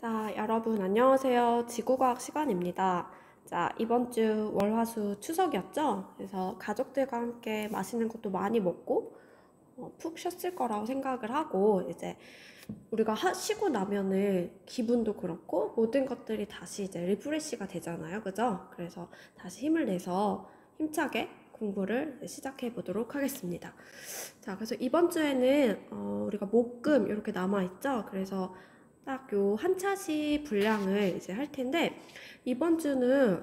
자, 여러분 안녕하세요. 지구과학 시간입니다. 자, 이번 주 월화수 추석이었죠? 그래서 가족들과 함께 맛있는 것도 많이 먹고 푹 쉬었을 거라고 생각을 하고 이제 우리가 쉬고 나면은 기분도 그렇고 모든 것들이 다시 이제 리프레시가 되잖아요. 그죠? 그래서 다시 힘을 내서 힘차게 공부를 시작해 보도록 하겠습니다. 자, 그래서 이번 주에는 우리가 목금 이렇게 남아있죠? 그래서 딱 요 한 차시 분량을 이제 할 텐데, 이번 주는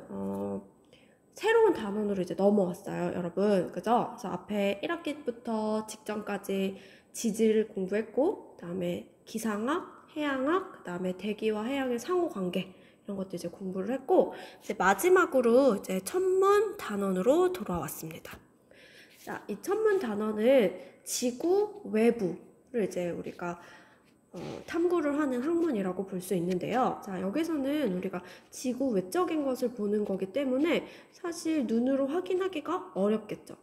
새로운 단원으로 이제 넘어왔어요, 여러분. 그죠? 그래서 앞에 1학기부터 직전까지 지질을 공부했고, 그 다음에 기상학, 해양학, 그 다음에 대기와 해양의 상호관계, 이런 것도 이제 공부를 했고, 이제 마지막으로 이제 천문 단원으로 돌아왔습니다. 자, 이 천문 단원은 지구 외부를 이제 우리가 탐구를 하는 학문이라고 볼 수 있는데요. 자, 여기서는 우리가 지구 외적인 것을 보는 거기 때문에 사실 눈으로 확인하기가 어렵겠죠.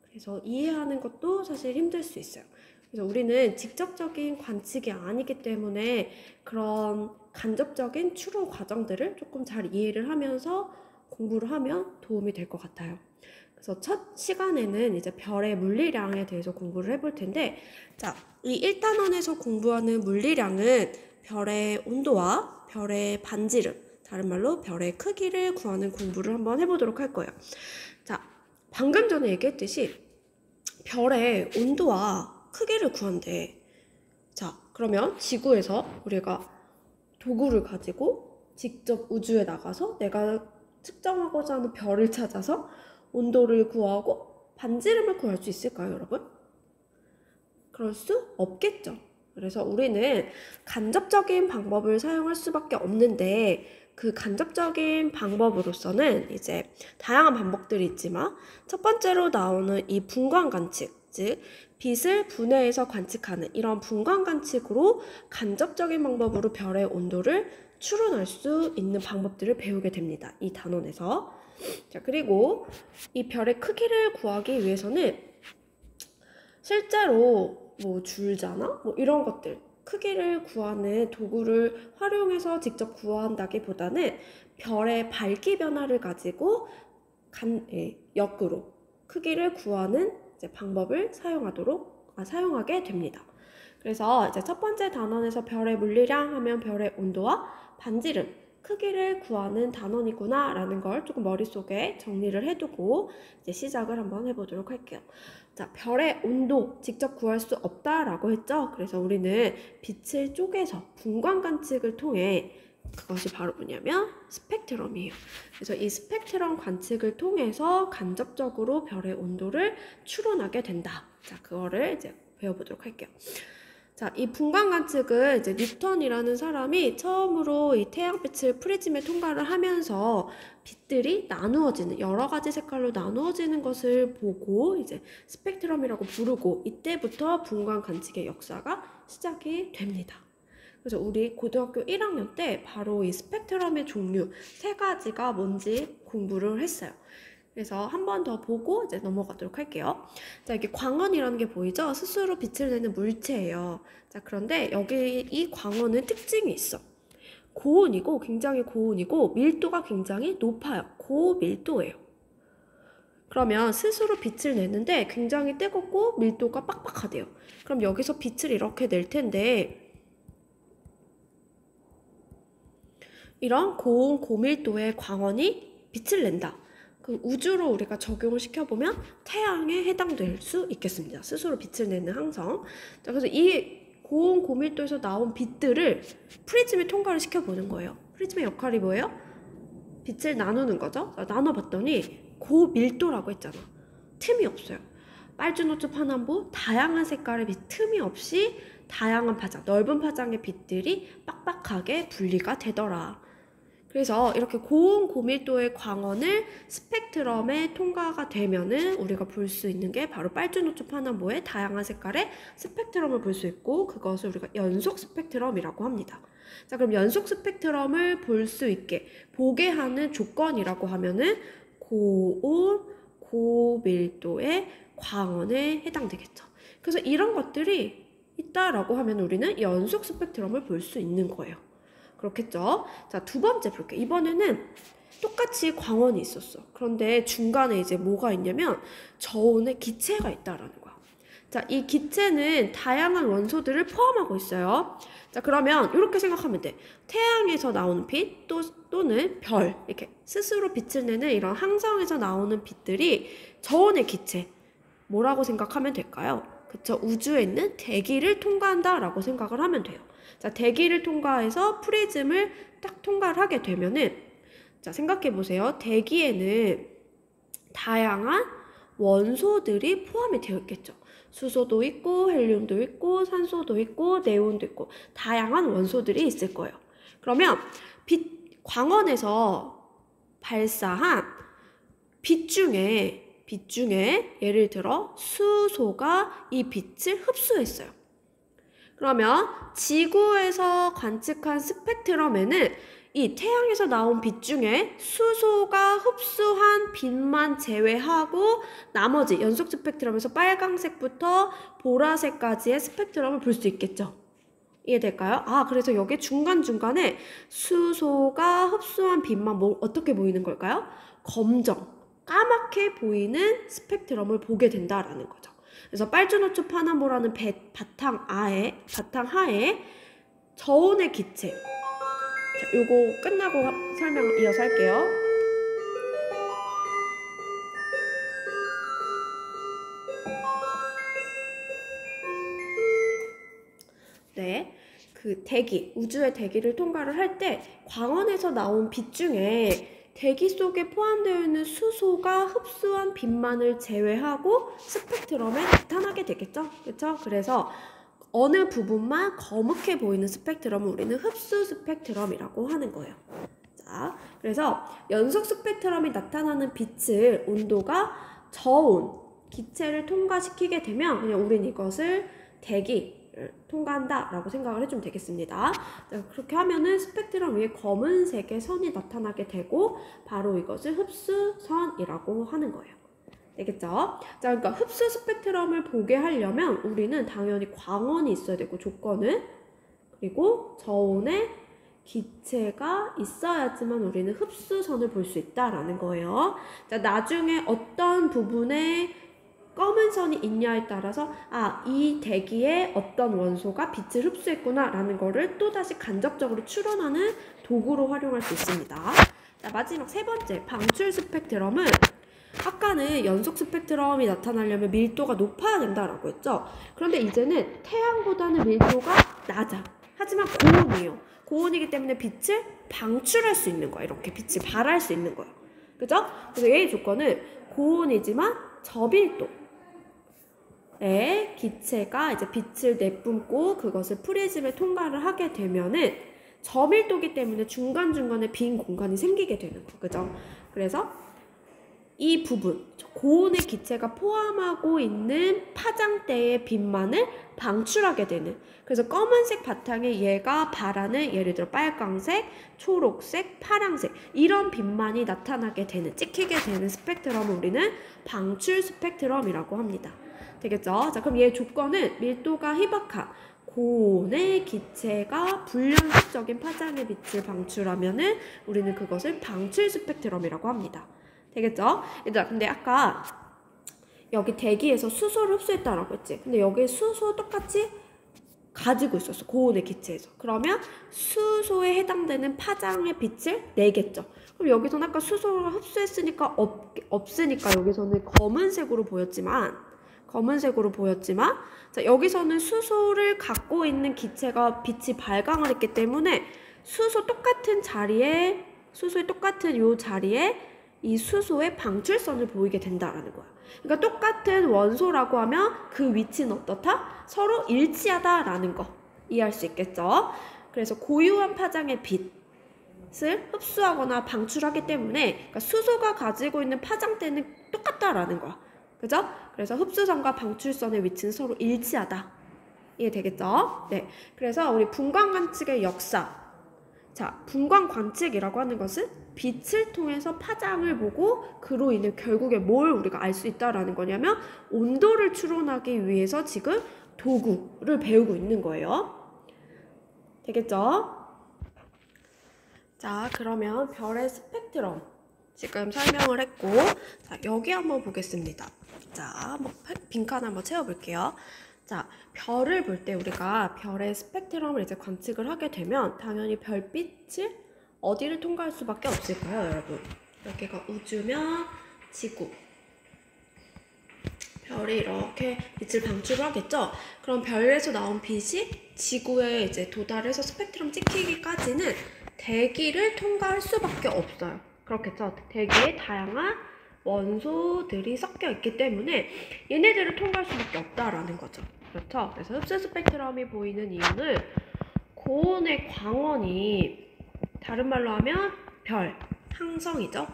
그래서 이해하는 것도 사실 힘들 수 있어요. 그래서 우리는 직접적인 관측이 아니기 때문에 그런 간접적인 추론 과정들을 조금 잘 이해를 하면서 공부를 하면 도움이 될 것 같아요. 그래서 첫 시간에는 이제 별의 물리량에 대해서 공부를 해볼 텐데, 자, 이 1단원에서 공부하는 물리량은 별의 온도와 별의 반지름, 다른 말로 별의 크기를 구하는 공부를 한번 해보도록 할 거예요. 자, 방금 전에 얘기했듯이 별의 온도와 크기를 구한대. 자, 그러면 지구에서 우리가 도구를 가지고 직접 우주에 나가서 내가 측정하고자 하는 별을 찾아서 온도를 구하고 반지름을 구할 수 있을까요, 여러분? 그럴 수 없겠죠. 그래서 우리는 간접적인 방법을 사용할 수밖에 없는데, 그 간접적인 방법으로서는 이제 다양한 방법들이 있지만 첫 번째로 나오는 이 분광 관측, 즉 빛을 분해해서 관측하는 이런 분광 관측으로 간접적인 방법으로 별의 온도를 추론할 수 있는 방법들을 배우게 됩니다. 이 단원에서. 자, 그리고 이 별의 크기를 구하기 위해서는 실제로 뭐 줄자나 뭐 이런 것들 크기를 구하는 도구를 활용해서 직접 구한다기보다는 별의 밝기 변화를 가지고 역으로 크기를 구하는 이제 방법을 사용하게 됩니다. 그래서 이제 첫 번째 단원에서 별의 물리량 하면 별의 온도와 반지름, 크기를 구하는 단원이구나 라는 걸 조금 머릿속에 정리를 해두고 이제 시작을 한번 해보도록 할게요. 자, 별의 온도 직접 구할 수 없다라고 했죠. 그래서 우리는 빛을 쪼개서 분광 관측을 통해, 그것이 바로 뭐냐면 스펙트럼이에요. 그래서 이 스펙트럼 관측을 통해서 간접적으로 별의 온도를 추론하게 된다. 자, 그거를 이제 배워보도록 할게요. 자, 이 분광 관측은 이제 뉴턴이라는 사람이 처음으로 이 태양빛을 프리즘에 통과를 하면서 빛들이 나누어지는, 여러 가지 색깔로 나누어지는 것을 보고 이제 스펙트럼이라고 부르고, 이때부터 분광 관측의 역사가 시작이 됩니다. 그래서 우리 고등학교 1학년 때 바로 이 스펙트럼의 종류 세 가지가 뭔지 공부를 했어요. 그래서 한 번 더 보고 이제 넘어가도록 할게요. 자, 이게 광원이라는 게 보이죠? 스스로 빛을 내는 물체예요. 자, 그런데 여기 이 광원은 특징이 있어. 고온이고, 굉장히 고온이고, 밀도가 굉장히 높아요. 고밀도예요. 그러면 스스로 빛을 내는데 굉장히 뜨겁고 밀도가 빡빡하대요. 그럼 여기서 빛을 이렇게 낼 텐데, 이런 고온 고밀도의 광원이 빛을 낸다. 그 우주로 우리가 적용을 시켜보면 태양에 해당될 수 있겠습니다. 스스로 빛을 내는 항성. 자, 그래서 이 고온 고밀도에서 나온 빛들을 프리즘에 통과를 시켜보는 거예요. 프리즘의 역할이 뭐예요? 빛을 나누는 거죠. 나눠봤더니 고밀도라고 했잖아. 틈이 없어요. 빨주노초 파남보 다양한 색깔의 빛 틈이 없이 다양한 파장, 넓은 파장의 빛들이 빡빡하게 분리가 되더라. 그래서 이렇게 고온 고밀도의 광원을 스펙트럼에 통과가 되면은 우리가 볼 수 있는 게 바로 빨주노초 파남보의 다양한 색깔의 스펙트럼을 볼 수 있고, 그것을 우리가 연속 스펙트럼이라고 합니다. 자, 그럼 연속 스펙트럼을 볼 수 있게 보게 하는 조건이라고 하면은 고온 고밀도의 광원에 해당되겠죠. 그래서 이런 것들이 있다라고 하면 우리는 연속 스펙트럼을 볼 수 있는 거예요. 그렇겠죠? 자, 두 번째 볼게요. 이번에는 똑같이 광원이 있었어. 그런데 중간에 이제 뭐가 있냐면 저온의 기체가 있다라는 거야. 자, 이 기체는 다양한 원소들을 포함하고 있어요. 자, 그러면 이렇게 생각하면 돼. 태양에서 나오는 빛 또는 별, 이렇게 스스로 빛을 내는 이런 항성에서 나오는 빛들이 저온의 기체, 뭐라고 생각하면 될까요? 그쵸? 우주에 있는 대기를 통과한다라고 생각을 하면 돼요. 자, 대기를 통과해서 프리즘을 딱 통과를 하게 되면은, 자, 생각해 보세요. 대기에는 다양한 원소들이 포함이 되어 있겠죠. 수소도 있고 헬륨도 있고 산소도 있고 네온도 있고 다양한 원소들이 있을 거예요. 그러면 광원에서 발사한 빛 중에 예를 들어 수소가 이 빛을 흡수했어요. 그러면 지구에서 관측한 스펙트럼에는 이 태양에서 나온 빛 중에 수소가 흡수한 빛만 제외하고 나머지 연속 스펙트럼에서 빨강색부터 보라색까지의 스펙트럼을 볼 수 있겠죠. 이해될까요? 아, 그래서 여기 중간중간에 수소가 흡수한 빛만 어떻게 보이는 걸까요? 검정, 까맣게 보이는 스펙트럼을 보게 된다라는 거죠. 그래서 빨주노초 파나모라는 바탕 하에 저온의 기체. 자, 요거 끝나고 설명 이어서 할게요. 네, 그 대기, 우주의 대기를 통과를 할 때 광원에서 나온 빛 중에 대기 속에 포함되어 있는 수소가 흡수한 빛만을 제외하고 스펙트럼에 나타나게 되겠죠? 그렇죠? 그래서 어느 부분만 거뭇해 보이는 스펙트럼을 우리는 흡수 스펙트럼이라고 하는 거예요. 자, 그래서 연속 스펙트럼이 나타나는 빛을 온도가 저온, 기체를 통과시키게 되면 그냥 우린 이것을 대기를 통과한다 라고 생각을 해주면 되겠습니다. 자, 그렇게 하면은 스펙트럼 위에 검은색의 선이 나타나게 되고 바로 이것을 흡수선이라고 하는 거예요. 되겠죠? 자, 그러니까 흡수 스펙트럼을 보게 하려면 우리는 당연히 광원이 있어야 되고 조건은, 그리고 저온의 기체가 있어야지만 우리는 흡수선을 볼 수 있다라는 거예요. 자, 나중에 어떤 부분에 검은 선이 있냐에 따라서 이 대기에 어떤 원소가 빛을 흡수했구나 라는 거를 또다시 간접적으로 추론하는 도구로 활용할 수 있습니다. 자, 마지막 세 번째, 방출 스펙트럼은 아까는 연속 스펙트럼이 나타나려면 밀도가 높아야 된다라고 했죠. 그런데 이제는 태양보다는 밀도가 낮아. 하지만 고온이에요. 고온이기 때문에 빛을 방출할 수 있는 거야. 이렇게 빛을 발할 수 있는 거야. 그죠? 그래서 얘의 조건은 고온이지만 저밀도의 기체가 이제 빛을 내뿜고 그것을 프리즘에 통과를 하게 되면은 저밀도기 때문에 중간중간에 빈 공간이 생기게 되는 거야. 그죠? 그래서 이 부분, 고온의 기체가 포함하고 있는 파장대의 빛만을 방출하게 되는, 그래서 검은색 바탕에 얘가 발하는 예를 들어 빨강색, 초록색, 파랑색 이런 빛만이 나타나게 되는, 찍히게 되는 스펙트럼을 우리는 방출 스펙트럼이라고 합니다. 되겠죠? 자, 그럼 얘 조건은 밀도가 희박한 고온의 기체가 불연속적인 파장의 빛을 방출하면은 우리는 그것을 방출 스펙트럼이라고 합니다. 되겠죠? 얘들아, 근데 아까 여기 대기에서 수소를 흡수했다라고 했지. 근데 여기 수소 똑같이 가지고 있었어. 고온의 기체에서. 그러면 수소에 해당되는 파장의 빛을 내겠죠. 그럼 여기서는 아까 수소를 흡수했으니까 없으니까 여기서는 검은색으로 보였지만 자, 여기서는 수소를 갖고 있는 기체가 빛이 발광을 했기 때문에 수소의 똑같은 요 자리에 이 수소의 방출선을 보이게 된다라는 거야. 그러니까 똑같은 원소라고 하면 그 위치는 어떻다? 서로 일치하다라는 거 이해할 수 있겠죠? 그래서 고유한 파장의 빛을 흡수하거나 방출하기 때문에 그러니까 수소가 가지고 있는 파장대는 똑같다라는 거야. 그죠? 그래서 흡수선과 방출선의 위치는 서로 일치하다. 이해되겠죠? 네. 그래서 우리 분광 관측의 역사. 자, 분광 관측이라고 하는 것은 빛을 통해서 파장을 보고 그로 인해 결국에 뭘 우리가 알 수 있다라는 거냐면 온도를 추론하기 위해서 지금 도구를 배우고 있는 거예요. 되겠죠? 자, 그러면 별의 스펙트럼 지금 설명을 했고, 자, 여기 한번 보겠습니다. 자, 한번 빈칸 한번 채워볼게요. 자, 별을 볼 때 우리가 별의 스펙트럼을 이제 관측을 하게 되면 당연히 별빛을 어디를 통과할 수밖에 없을까요, 여러분? 여기가 우주면 지구. 별이 이렇게 빛을 방출을 하겠죠? 그럼 별에서 나온 빛이 지구에 이제 도달해서 스펙트럼 찍히기까지는 대기를 통과할 수밖에 없어요. 그렇겠죠? 대기에 다양한 원소들이 섞여 있기 때문에 얘네들을 통과할 수밖에 없다라는 거죠. 그렇죠? 그래서 흡수 스펙트럼이 보이는 이유는 고온의 광원이 다른 말로 하면 별, 항성이죠.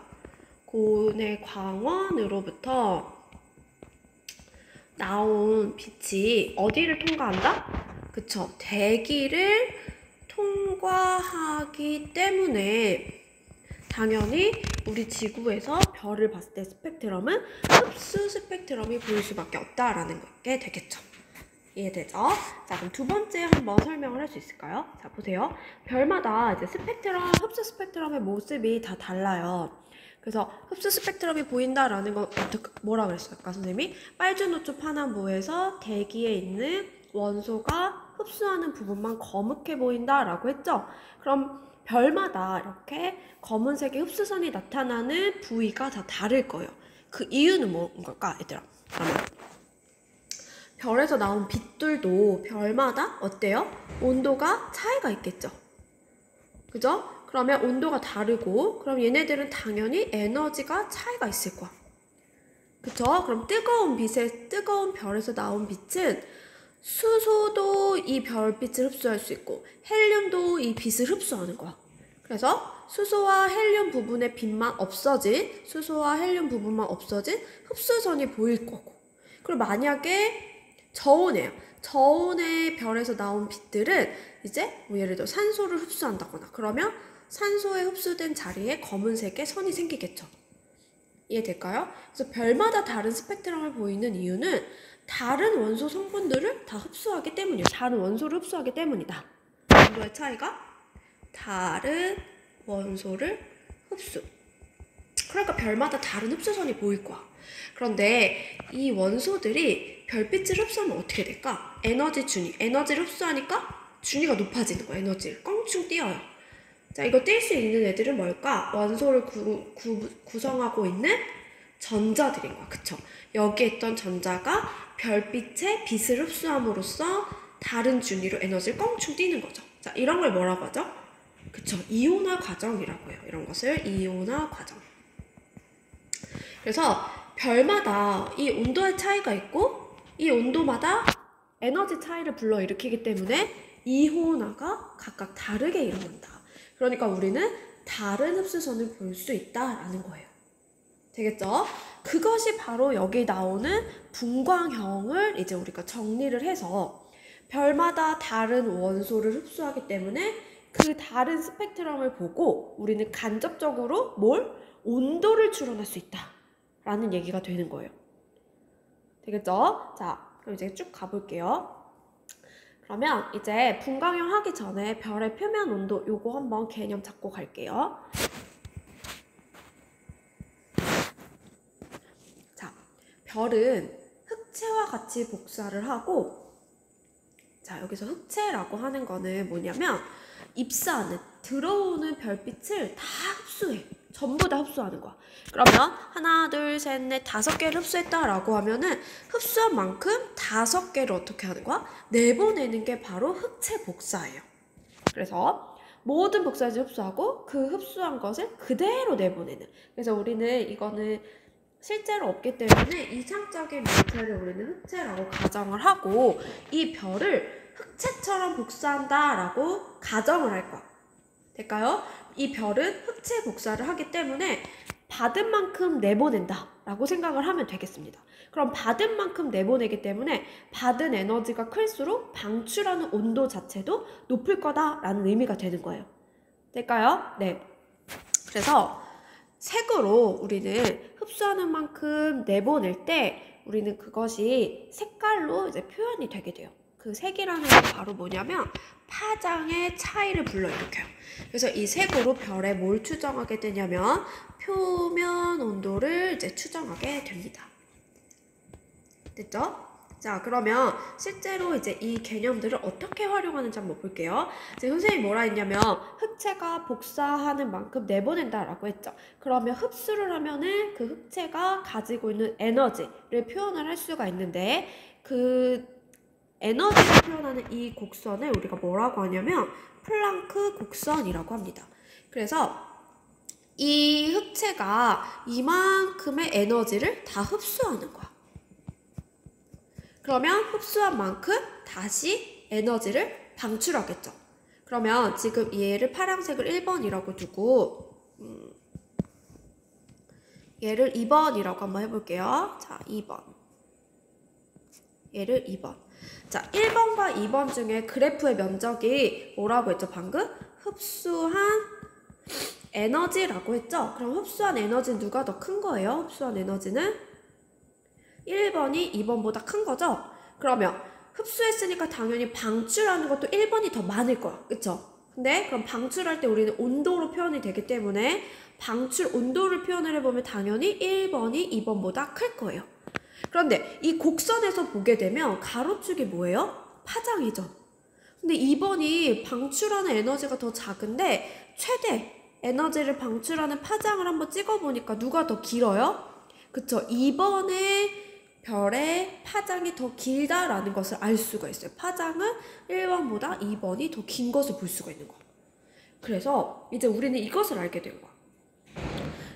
고온의 광원으로부터 나온 빛이 어디를 통과한다? 그쵸? 대기를 통과하기 때문에 당연히 우리 지구에서 별을 봤을 때 스펙트럼은 흡수 스펙트럼이 보일 수밖에 없다라는 게 되겠죠. 이해되죠? 자, 그럼 두 번째 한번 설명을 할 수 있을까요? 자, 보세요. 별마다 이제 스펙트럼, 흡수 스펙트럼의 모습이 다 달라요. 그래서 흡수 스펙트럼이 보인다라는 건 뭐라 그랬을까, 선생님이? 빨주노초 파남보에서 대기에 있는 원소가 흡수하는 부분만 거뭇해 보인다라고 했죠? 그럼 별마다 이렇게 검은색의 흡수선이 나타나는 부위가 다 다를 거예요. 그 이유는 뭔 걸까, 얘들아? 그러면 별에서 나온 빛들도 별마다 어때요? 온도가 차이가 있겠죠? 그죠? 그러면 온도가 다르고 그럼 얘네들은 당연히 에너지가 차이가 있을 거야. 그쵸? 그럼 뜨거운 별에서 나온 빛은 수소도 이 별빛을 흡수할 수 있고 헬륨도 이 빛을 흡수하는 거야. 그래서 수소와 헬륨 부분의 빛만 없어진 수소와 헬륨 부분만 없어진 흡수선이 보일 거고 그리고 만약에 저온의 별에서 나온 빛들은 이제 뭐 예를 들어 산소를 흡수한다거나 그러면 산소에 흡수된 자리에 검은색의 선이 생기겠죠. 이해될까요? 그래서 별마다 다른 스펙트럼을 보이는 이유는 다른 원소 성분들을 다 흡수하기 때문이에요. 다른 원소를 흡수하기 때문이다. 온도의 차이가 다른 원소를 흡수. 그러니까 별마다 다른 흡수선이 보일 거야. 그런데 이 원소들이 별빛을 흡수하면 어떻게 될까? 에너지를 흡수하니까 준위가 높아지는 거야. 에너지를 껑충 띄어요. 자, 이거 뛸 수 있는 애들은 뭘까? 원소를 구성하고 있는 전자들인 거야. 그쵸? 여기에 있던 전자가 별빛의 빛을 흡수함으로써 다른 준위로 에너지를 껑충 띄는 거죠. 자, 이런 걸 뭐라고 하죠? 그쵸? 이온화 과정이라고 해요. 이런 것을 이온화 과정. 그래서 별마다 이 온도의 차이가 있고 이 온도마다 에너지 차이를 불러일으키기 때문에 이온화가 각각 다르게 일어난다. 그러니까 우리는 다른 흡수선을 볼 수 있다라는 거예요. 되겠죠? 그것이 바로 여기 나오는 분광형을 이제 우리가 정리를 해서 별마다 다른 원소를 흡수하기 때문에 그 다른 스펙트럼을 보고 우리는 간접적으로 온도를 추론할 수 있다라는 얘기가 되는 거예요. 되겠죠? 자, 그럼 이제 쭉 가볼게요. 그러면 이제 분광형 하기 전에 별의 표면 온도 요거 한번 개념 잡고 갈게요. 자, 별은 흑체와 같이 복사를 하고 자, 여기서 흑체라고 하는 거는 뭐냐면 들어오는 별빛을 다 흡수해. 전부 다 흡수하는 거야. 그러면 하나, 둘, 셋, 넷, 5개를 흡수했다라고 하면은 흡수한 만큼 5개를 어떻게 하는 거야? 내보내는 게 바로 흑체 복사예요. 그래서 모든 복사를 흡수하고 그 흡수한 것을 그대로 내보내는. 그래서 우리는 이거는 실제로 없기 때문에 이상적인 물체를 우리는 흑체라고 가정을 하고 이 별을 흑체처럼 복사한다라고 가정을 할 거야. 될까요? 이 별은 흑체 복사를 하기 때문에 받은 만큼 내보낸다 라고 생각을 하면 되겠습니다. 그럼 받은 만큼 내보내기 때문에 받은 에너지가 클수록 방출하는 온도 자체도 높을 거다라는 의미가 되는 거예요. 될까요? 네. 그래서 색으로 우리는 흡수하는 만큼 내보낼 때 우리는 그것이 색깔로 이제 표현이 되게 돼요. 그 색이라는 건 바로 뭐냐면 파장의 차이를 불러일으켜요. 그래서 이 색으로 별에 뭘 추정하게 되냐면 표면 온도를 이제 추정하게 됩니다. 됐죠? 자, 그러면 실제로 이제 이 개념들을 어떻게 활용하는지 한번 볼게요. 이제 선생님이 뭐라 했냐면 흑체가 복사하는 만큼 내보낸다라고 했죠. 그러면 흡수를 하면은 그 흑체가 가지고 있는 에너지를 표현을 할 수가 있는데 그 에너지를 표현하는 이 곡선을 우리가 뭐라고 하냐면 플랑크 곡선이라고 합니다. 그래서 이 흑체가 이만큼의 에너지를 다 흡수하는 거야. 그러면 흡수한 만큼 다시 에너지를 방출하겠죠. 그러면 지금 얘를 파란색을 1번이라고 두고 얘를 2번이라고 한번 해볼게요. 자, 2번. 얘를 2번. 자, 1번과 2번 중에 그래프의 면적이 뭐라고 했죠? 방금? 흡수한 에너지라고 했죠? 그럼 흡수한 에너지는 누가 더 큰 거예요? 흡수한 에너지는 1번이 2번보다 큰 거죠? 그러면 흡수했으니까 당연히 방출하는 것도 1번이 더 많을 거야. 그쵸? 근데 그럼 방출할 때 우리는 온도로 표현이 되기 때문에 방출 온도를 표현을 해보면 당연히 1번이 2번보다 클 거예요. 그런데 이 곡선에서 보게 되면 가로축이 뭐예요? 파장이죠. 근데 2번이 방출하는 에너지가 더 작은데 최대 에너지를 방출하는 파장을 한번 찍어보니까 누가 더 길어요? 그쵸? 2번의 별의 파장이 더 길다라는 것을 알 수가 있어요. 파장은 1번보다 2번이 더 긴 것을 볼 수가 있는 거예요. 그래서 이제 우리는 이것을 알게 된 거야.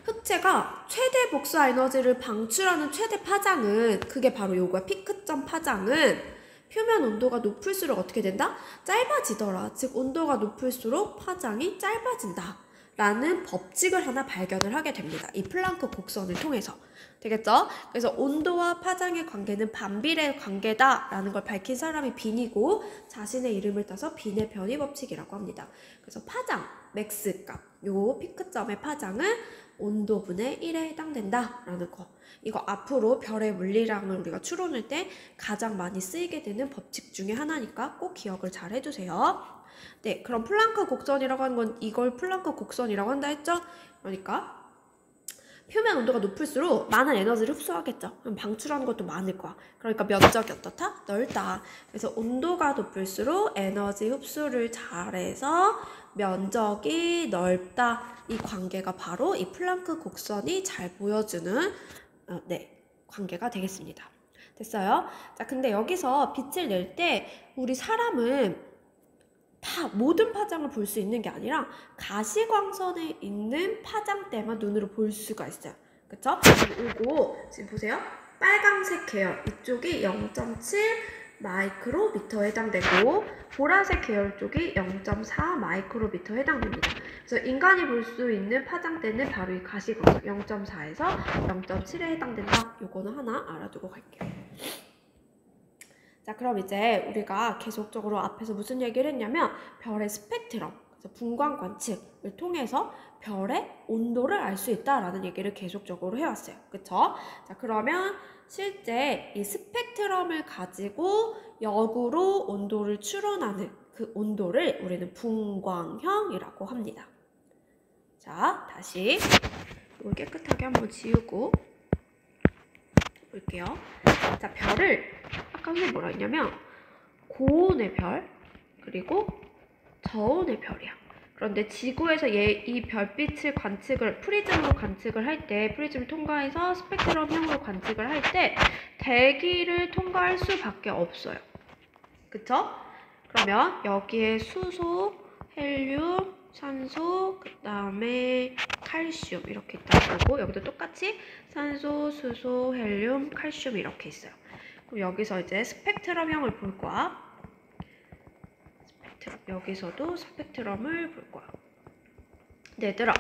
흑체가 최대 복사 에너지를 방출하는 최대 파장은 그게 바로 요거야. 피크점 파장은 표면 온도가 높을수록 어떻게 된다? 짧아지더라. 즉 온도가 높을수록 파장이 짧아진다 라는 법칙을 하나 발견을 하게 됩니다. 이 플랑크 곡선을 통해서. 되겠죠? 그래서 온도와 파장의 관계는 반비례 관계다 라는 걸 밝힌 사람이 빈이고 자신의 이름을 따서 빈의 변이 법칙이라고 합니다. 그래서 파장, 맥스 값, 요 피크점의 파장은 온도분의 1에 해당된다 라는 거. 이거 앞으로 별의 물리량을 우리가 추론할 때 가장 많이 쓰이게 되는 법칙 중에 하나니까 꼭 기억을 잘 해주세요. 네, 그럼 플랑크 곡선이라고 하는 건 이걸 플랑크 곡선이라고 한다 했죠? 그러니까 표면 온도가 높을수록 많은 에너지를 흡수하겠죠. 그럼 방출하는 것도 많을 거야. 그러니까 면적이 어떻다? 넓다. 그래서 온도가 높을수록 에너지 흡수를 잘해서 면적이 넓다. 이 관계가 바로 이 플랑크 곡선이 잘 보여주는 관계가 되겠습니다. 됐어요? 자, 근데 여기서 빛을 낼 때 우리 사람은 다 모든 파장을 볼 수 있는 게 아니라 가시광선에 있는 파장대만 눈으로 볼 수가 있어요. 그쵸? 이거 지금 보세요. 빨강색 계열 이쪽이 0.7 마이크로미터에 해당되고 보라색 계열 쪽이 0.4 마이크로미터에 해당됩니다. 그래서 인간이 볼 수 있는 파장대는 바로 이 가시광선 0.4에서 0.7에 해당된다. 요거는 하나 알아두고 갈게요. 자, 그럼 이제 우리가 계속적으로 앞에서 무슨 얘기를 했냐면 별의 스펙트럼, 그래서 분광 관측을 통해서 별의 온도를 알 수 있다라는 얘기를 계속적으로 해왔어요. 그쵸? 자, 그러면 실제 이 스펙트럼을 가지고 역으로 온도를 추론하는 그 온도를 우리는 분광형이라고 합니다. 자, 다시 이걸 깨끗하게 한번 지우고 볼게요. 자, 별을 아까 선생님 뭐라 했냐면 고온의 별 그리고 저온의 별이야. 그런데 지구에서 이 별빛을 프리즘으로 관측을 할 때 프리즘을 통과해서 스펙트럼형으로 관측을 할 때 대기를 통과할 수밖에 없어요. 그쵸? 그러면 여기에 수소, 헬륨, 산소, 그 다음에 칼슘 이렇게 있다고 보고 여기도 똑같이 산소, 수소, 헬륨, 칼슘 이렇게 있어요. 그럼 여기서 이제 스펙트럼형을 볼 거야. 여기서도 스펙트럼을 볼 거야. 근데 얘들아,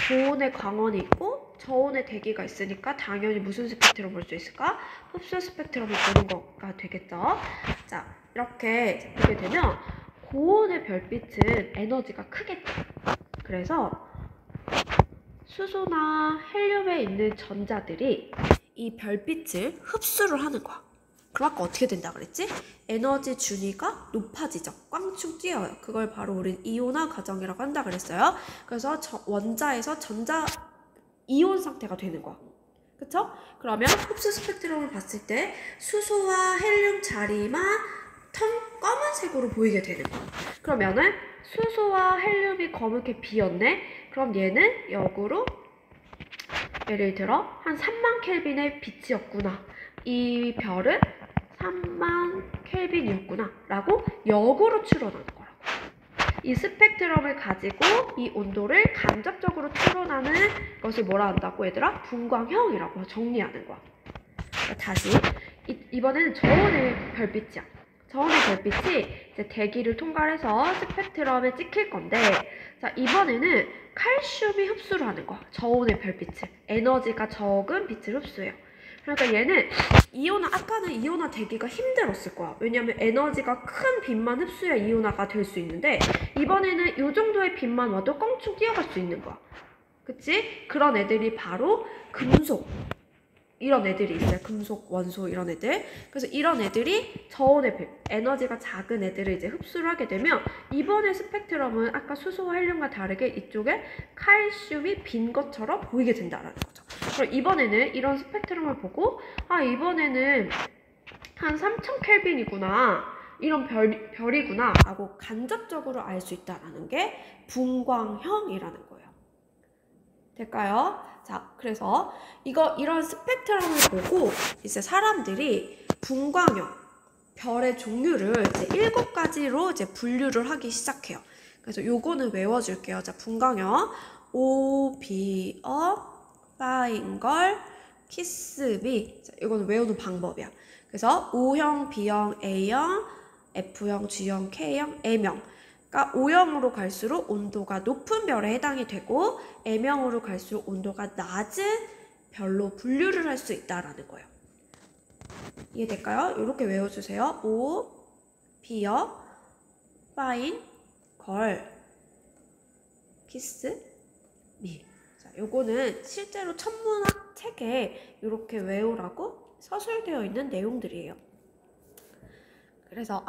고온의 광원이 있고 저온의 대기가 있으니까 당연히 무슨 스펙트럼 볼 수 있을까? 흡수 스펙트럼을 보는 거가 되겠죠. 자, 이렇게 보게 되면 고온의 별빛은 에너지가 크겠죠. 그래서 수소나 헬륨에 있는 전자들이 이 별빛을 흡수를 하는 거야. 그럼 아까 어떻게 된다 그랬지? 에너지 준위가 높아지죠. 꽝충 뛰어요. 그걸 바로 우린 이온화 과정이라고 한다 그랬어요. 그래서 원자에서 전자 이온 상태가 되는 거야. 그쵸? 그러면 흡수 스펙트럼을 봤을 때 수소와 헬륨 자리만 검은색으로 보이게 되는 거야. 그러면은 수소와 헬륨이 검게 비었네? 그럼 얘는 역으로 예를 들어 한 3만 켈빈의 빛이었구나. 이 별은 3만 켈빈이었구나 라고 역으로 추론하는 거라고. 이 스펙트럼을 가지고 이 온도를 간접적으로 추론하는 것을 뭐라 한다고 얘들아? 분광형이라고 정리하는 거야. 다시 이번에는 저온의 별빛이야. 저온의 별빛이 이제 대기를 통과해서 스펙트럼에 찍힐 건데, 자 이번에는 칼슘이 흡수를 하는 거야. 저온의 별빛을. 에너지가 적은 빛을 흡수해요. 그러니까 얘는 아까는 이온화 되기가 힘들었을 거야. 왜냐면 에너지가 큰 빛만 흡수해야 이온화가 될 수 있는데, 이번에는 이 정도의 빛만 와도 껑충 뛰어갈 수 있는 거야. 그치? 그런 애들이 바로 금속. 이런 애들이 있어요. 금속, 원소 이런 애들. 그래서 이런 애들이 저온의 빛, 에너지가 작은 애들을 이제 흡수를 하게 되면 이번에 스펙트럼은 아까 수소와 헬륨과 다르게 이쪽에 칼슘이 빈 것처럼 보이게 된다는 거죠. 그럼 이번에는 이런 스펙트럼을 보고 이번에는 한 3000 켈빈이구나. 이런 별이구나 라고 간접적으로 알 수 있다는 게 분광형이라는 거예요. 될까요? 자, 그래서 이런 스펙트럼을 보고 이제 사람들이 분광형, 별의 종류를 이제 7가지로 이제 분류를 하기 시작해요. 그래서 요거는 외워줄게요. 자, 분광형 O, B, 파인걸, 키스비. 자, 이거는 외우는 방법이야. 그래서 O형, B형, A형, F형, G형, K형, M형. 그러니까 O형으로 갈수록 온도가 높은 별에 해당이 되고 M형으로 갈수록 온도가 낮은 별로 분류를 할 수 있다라는 거예요. 이해될까요? 이렇게 외워주세요. O, B형, 파인, 걸, 키스, 미. 자, 요거는 실제로 천문학 책에 이렇게 외우라고 서술되어 있는 내용들이에요. 그래서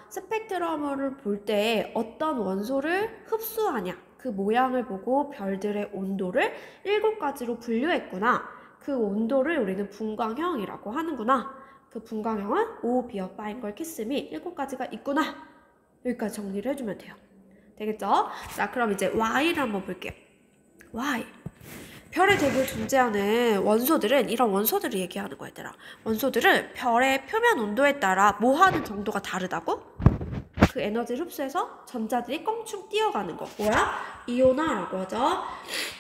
스펙트럼을 볼 때 어떤 원소를 흡수하냐, 그 모양을 보고 별들의 온도를 7가지로 분류했구나. 그 온도를 우리는 분광형이라고 하는구나. 그 분광형은 O, B어, 파인걸, 키스미 7가지가 있구나. 여기까지 정리를 해주면 돼요. 되겠죠? 자, 그럼 이제 Y를 한번 볼게요. Y. 별의 대기에 존재하는 원소들은 이런 원소들을 얘기하는 거야, 얘들아. 원소들은 별의 표면 온도에 따라 뭐 하는 정도가 다르다고? 그 에너지를 흡수해서 전자들이 껑충 뛰어가는 거. 뭐야? 이온화라고 하죠.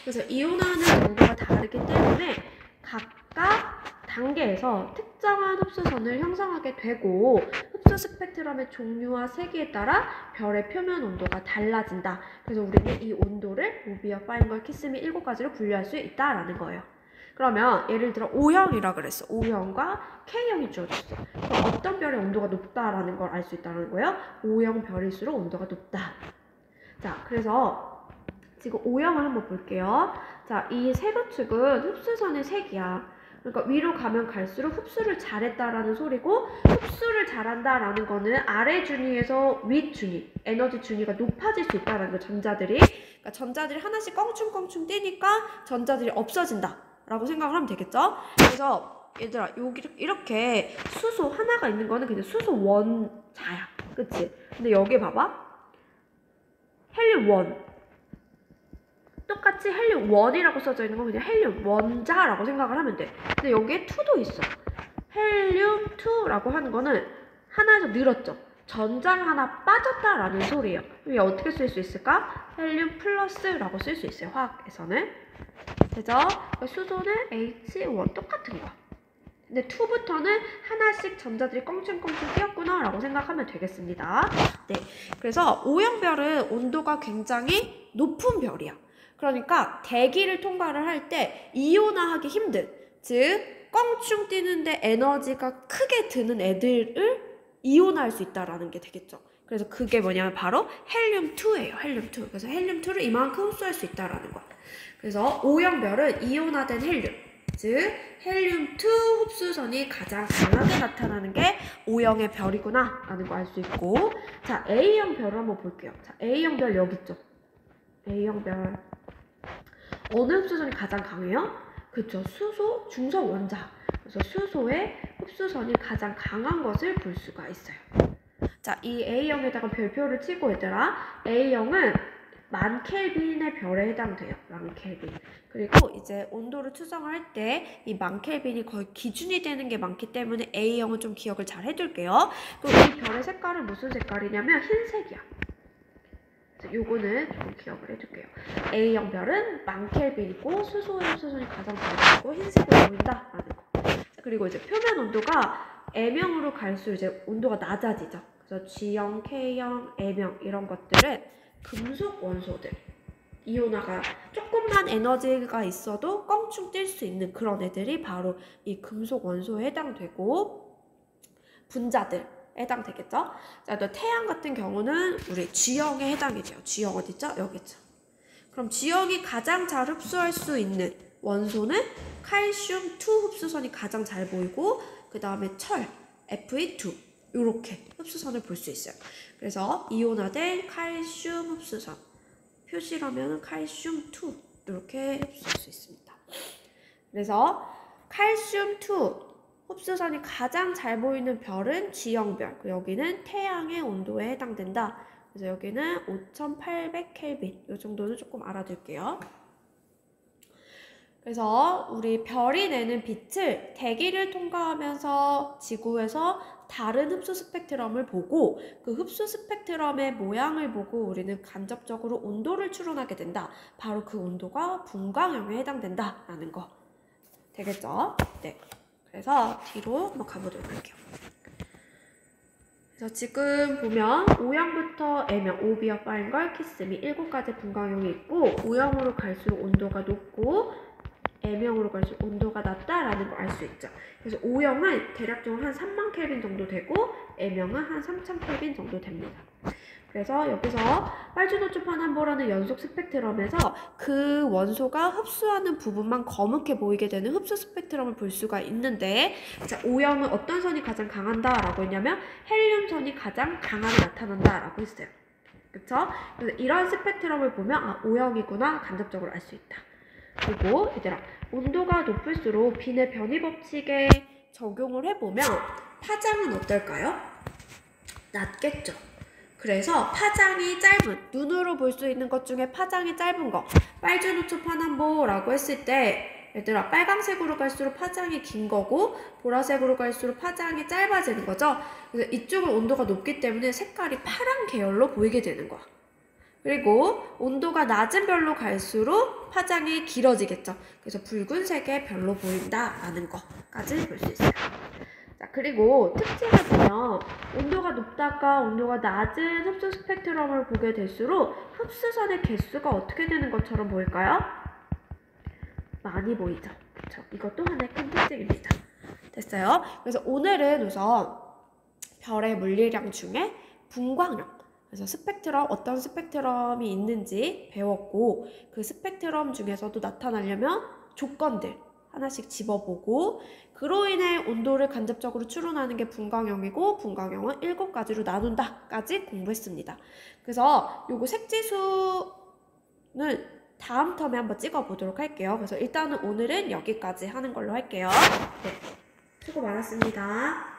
그래서 이온화하는 정도가 다르기 때문에 각각 단계에서 특정한 흡수선을 형성하게 되고 흡수 스펙트럼의 종류와 세기에 따라 별의 표면 온도가 달라진다. 그래서 우리는 이 온도를 오비어, 파인걸, 키스미 7가지로 분류할 수 있다라는 거예요. 그러면 예를 들어 O형이라 그랬어. O형과 K형이 주어졌어. 그럼 어떤 별의 온도가 높다라는 걸 알 수 있다는 거예요. O형 별일수록 온도가 높다. 자, 그래서 지금 O형을 한번 볼게요. 자, 이 세로축은 흡수선의 색이야. 그러니까 위로 가면 갈수록 흡수를 잘했다라는 소리고, 흡수를 잘한다라는 거는 아래 준위에서 윗 준위, 에너지 준위가 높아질 수 있다라는 거. 그러니까 전자들이 하나씩 껑충껑충 뛰니까 전자들이 없어진다 라고 생각을 하면 되겠죠? 그래서 얘들아, 여기 이렇게 수소 하나가 있는 거는 그냥 수소 원자야. 그치? 근데 여기 봐봐. 헬륨 원. 똑같이 헬륨 1이라고 써져 있는 건 그냥 헬륨 원자라고 생각을 하면 돼. 근데 여기에 2도 있어. 헬륨 2라고 하는 거는 하나에서 늘었죠. 전자가 하나 빠졌다라는 소리예요. 그럼 이게 어떻게 쓸 수 있을까? 헬륨 플러스라고 쓸 수 있어요. 화학에서는. 그죠? 그러니까 수소는 H1 똑같은 거야. 근데 2부터는 하나씩 전자들이 껑충껑충 뛰었구나 라고 생각하면 되겠습니다. 네, 그래서 O형별은 온도가 굉장히 높은 별이야. 그러니까 대기를 통과를 할 때 이온화하기 힘든, 즉 껑충 뛰는데 에너지가 크게 드는 애들을 이온화할 수 있다라는 게 되겠죠. 그래서 그게 뭐냐면 바로 헬륨2예요. 헬륨2. 그래서 헬륨2를 이만큼 흡수할 수 있다라는 거야. 그래서 O형별은 이온화된 헬륨, 즉 즉 헬륨-2 흡수선이 가장 강하게 나타나는 게 O형의 별이구나 라는 거 알 수 있고, 자 A형 별을 한번 볼게요. 자 A형 별 여기 있죠. A형 별 어느 흡수선이 가장 강해요? 그쵸, 수소, 중성 원자. 그래서 수소의 흡수선이 가장 강한 것을 볼 수가 있어요. 자, 이 A형에다가 별표를 치고 얘들아, A형은 10,000켈빈의 별에 해당돼요. 10,000켈빈. 그리고 이제 온도를 추정을 할 때 이 10,000켈빈이 거의 기준이 되는 게 많기 때문에 A형은 좀 기억을 잘 해둘게요. 그리고 이 별의 색깔은 무슨 색깔이냐면 흰색이야. 요거는 좀 기억을 해줄게요. A형 별은 10,000켈빈이고 수소의 흡수선이 가장 밝고 흰색으로 보인다라는 거. 그리고 이제 표면 온도가 M형으로 갈수록 이제 온도가 낮아지죠. 그래서 G형, K형, M형 이런 것들은 금속 원소들. 이온화가 조금만 에너지가 있어도 껑충 뛸 수 있는 그런 애들이 바로 이 금속 원소에 해당되고, 분자들 해당되겠죠? 자, 또 태양 같은 경우는 우리 G형에 해당이 돼요. G형 어디죠? 여기 있죠. 그럼 G형이 가장 잘 흡수할 수 있는 원소는 칼슘 2 흡수선이 가장 잘 보이고, 그 다음에 철, Fe2 이렇게 흡수선을 볼 수 있어요. 그래서 이온화된 칼슘 흡수선 표시하면 칼슘 2 이렇게 흡수할 수 있습니다. 그래서 칼슘 2 흡수선이 가장 잘 보이는 별은 G형별. 여기는 태양의 온도에 해당된다. 그래서 여기는 5,800켈빈. 이 정도는 조금 알아둘게요. 그래서 우리 별이 내는 빛을 대기를 통과하면서 지구에서 다른 흡수 스펙트럼을 보고, 그 흡수 스펙트럼의 모양을 보고 우리는 간접적으로 온도를 추론하게 된다. 바로 그 온도가 분광형에 해당된다라는 거. 되겠죠? 네. 그래서 뒤로 한번 가보도록 할게요. 그래서 지금 보면 O형부터 M형, 오비어 파인걸, 키스미 7가지 분광형이 있고, O형으로 갈수록 온도가 높고 M형으로 갈수록 온도가 낮다라는 걸 알 수 있죠. 그래서 O형은 대략적으로 한 30,000켈빈 정도 되고 M형은 한 3,000켈빈 정도 됩니다. 그래서 여기서 빨주노초판한보라는 연속 스펙트럼에서 그 원소가 흡수하는 부분만 검게 보이게 되는 흡수 스펙트럼을 볼 수가 있는데, 자, O형은 어떤 선이 가장 강한다라고 했냐면 헬륨선이 가장 강하게 나타난다라고 했어요. 그쵸? 그래서 이런 스펙트럼을 보면 아, O형이구나 간접적으로 알 수 있다. 그리고 얘들아, 온도가 높을수록 빈의 변이 법칙에 적용을 해보면 파장은 어떨까요? 낮겠죠. 그래서 파장이 짧은, 눈으로 볼 수 있는 것 중에 파장이 짧은 거, 빨주노초판한보라고 했을 때 얘들아, 빨강색으로 갈수록 파장이 긴 거고 보라색으로 갈수록 파장이 짧아지는 거죠. 그래서 이쪽은 온도가 높기 때문에 색깔이 파란 계열로 보이게 되는 거야. 그리고 온도가 낮은 별로 갈수록 파장이 길어지겠죠. 그래서 붉은색의 별로 보인다라는 거까지 볼 수 있어요. 자, 그리고 특징을 보면 온도가 높다가 온도가 낮은 흡수 스펙트럼을 보게 될수록 흡수선의 개수가 어떻게 되는 것처럼 보일까요? 많이 보이죠. 그렇죠? 이것도 하나의 큰 특징입니다. 됐어요? 그래서 오늘은 우선 별의 물리량 중에 분광형, 그래서 스펙트럼, 어떤 스펙트럼이 있는지 배웠고, 그 스펙트럼 중에서도 나타나려면 조건들 하나씩 집어보고, 그로 인해 온도를 간접적으로 추론하는 게 분광형이고, 분광형은 7가지로 나눈다까지 공부했습니다. 그래서 요거 색지수는 다음 텀에 한번 찍어보도록 할게요. 그래서 일단은 오늘은 여기까지 하는 걸로 할게요. 네, 수고 많았습니다.